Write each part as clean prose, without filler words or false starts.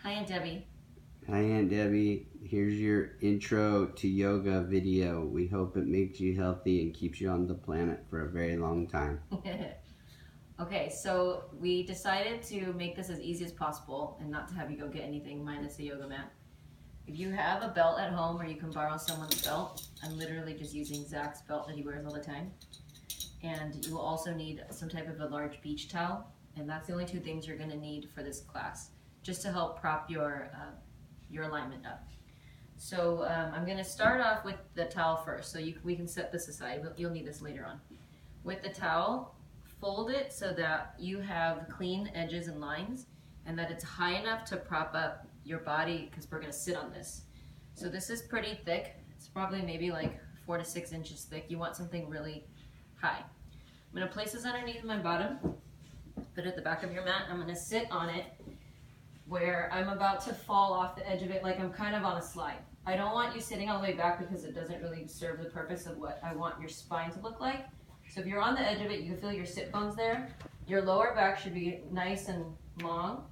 Hi, Aunt Debbie. Hi Aunt Debbie, here's your intro to yoga video. We hope it makes you healthy and keeps you on the planet for a very long time. Okay, so we decided to make this as easy as possible and not to have you go get anything minus a yoga mat. If you have a belt at home or you can borrow someone's belt, I'm literally just using Zach's belt that he wears all the time. And you will also need some type of a large beach towel, and that's the only two things you're going to need for this class, just to help prop your alignment up. So I'm going to start off with the towel first, so we can set this aside. You'll need this later on. With the towel, fold it so that you have clean edges and lines, and that it's high enough to prop up your body, because we're going to sit on this. So this is pretty thick. It's probably maybe like 4 to 6 inches thick. You want something really high. I'm going to place this underneath my bottom, put it at the back of your mat. I'm going to sit on it where I'm about to fall off the edge of it, like I'm kind of on a slide. I don't want you sitting all the way back because it doesn't really serve the purpose of what I want your spine to look like. So if you're on the edge of it, you can feel your sit bones there. Your lower back should be nice and long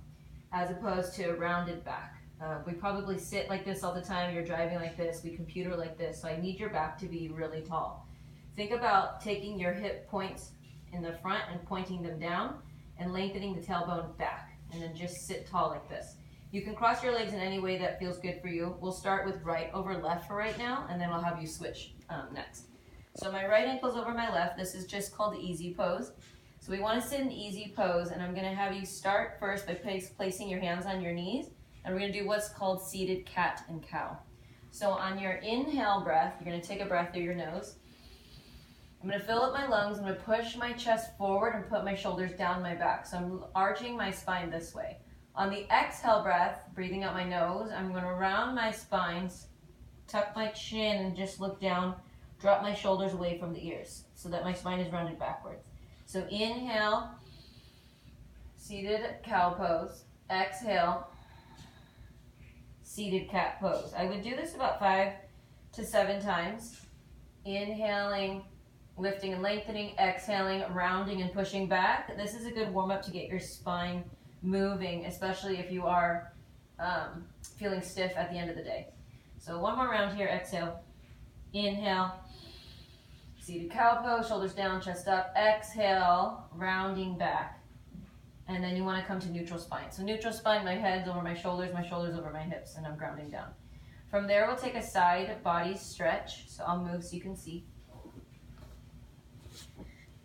as opposed to a rounded back. We probably sit like this all the time. You're driving like this. We computer like this. So I need your back to be really tall. Think about taking your hip points in the front and pointing them down and lengthening the tailbone back. And then just sit tall like this. You can cross your legs in any way that feels good for you. We'll start with right over left for right now, and then we'll have you switch next. So my right ankle's over my left. This is just called easy pose. So we want to sit in easy pose, and I'm going to have you start first by placing your hands on your knees, and we're going to do what's called seated cat and cow. So on your inhale breath, you're going to take a breath through your nose. I'm going to fill up my lungs. I'm going to push my chest forward and put my shoulders down my back. So I'm arching my spine this way. On the exhale breath, breathing out my nose, I'm going to round my spine, tuck my chin, and just look down, drop my shoulders away from the ears so that my spine is rounded backwards. So inhale, seated cow pose. Exhale, seated cat pose. I would do this about 5 to 7 times. Inhaling, lifting and lengthening, exhaling, rounding and pushing back. This is a good warm-up to get your spine moving, especially if you are feeling stiff at the end of the day. So one more round here. Exhale, inhale, seated cow pose, shoulders down, chest up. Exhale, rounding back. And then you want to come to neutral spine. So neutral spine, my head's over my shoulders over my hips, and I'm grounding down. From there, we'll take a side body stretch. So I'll move so you can see.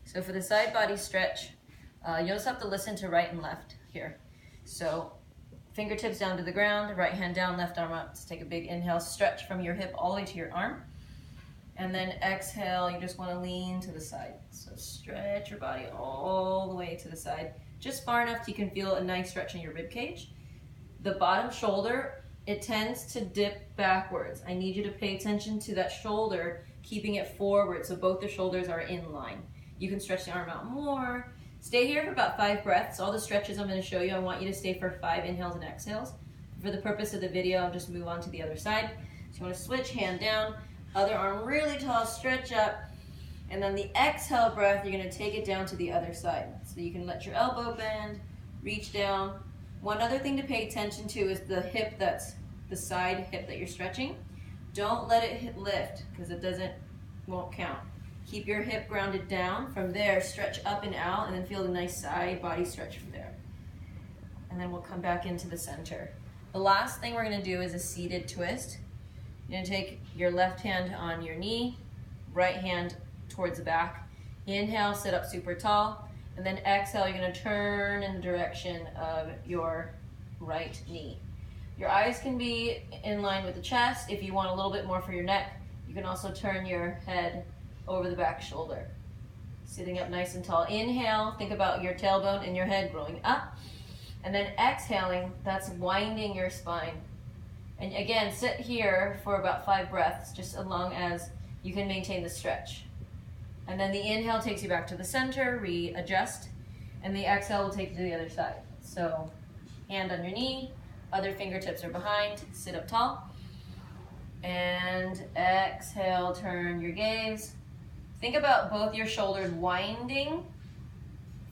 So for the side body stretch, you'll just have to listen to right and left here. So fingertips down to the ground, right hand down, left arm up. Let's take a big inhale, stretch from your hip all the way to your arm. And then exhale, you just want to lean to the side. So stretch your body all the way to the side, just far enough you can feel a nice stretch in your rib cage. The bottom shoulder, it tends to dip backwards. I need you to pay attention to that shoulder, keeping it forward so both the shoulders are in line. You can stretch the arm out more. Stay here for about 5 breaths. All the stretches I'm going to show you, I want you to stay for 5 inhales and exhales. For the purpose of the video, I'll just move on to the other side. So you want to switch, hand down, other arm really tall, stretch up. And then the exhale breath, you're going to take it down to the other side. So you can let your elbow bend, reach down. One other thing to pay attention to is the hip that's the side hip that you're stretching. Don't let it lift because it won't count. Keep your hip grounded down. From there, stretch up and out, and then feel the nice side body stretch from there. And then we'll come back into the center. The last thing we're going to do is a seated twist. You're going to take your left hand on your knee, right hand towards the back. Inhale, sit up super tall, and then exhale, you're going to turn in the direction of your right knee. Your eyes can be in line with the chest. If you want a little bit more for your neck, you can also turn your head over the back shoulder. Sitting up nice and tall. Inhale, think about your tailbone and your head growing up. And then exhaling, that's winding your spine. And again, sit here for about 5 breaths, just as long as you can maintain the stretch. And then the inhale takes you back to the center, readjust, and the exhale will take you to the other side. So hand on your knee, other fingertips are behind, sit up tall. And exhale, turn your gaze. Think about both your shoulders winding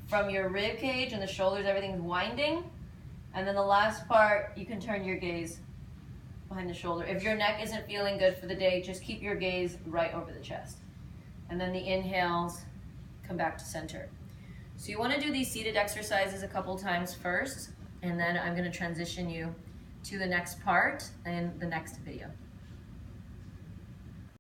from your rib cage and the shoulders, everything's winding. And then the last part, you can turn your gaze behind the shoulder. If your neck isn't feeling good for the day, just keep your gaze right over the chest. And then the inhales, come back to center. So you want to do these seated exercises a couple times first, and then I'm going to transition you to the next part in the next video.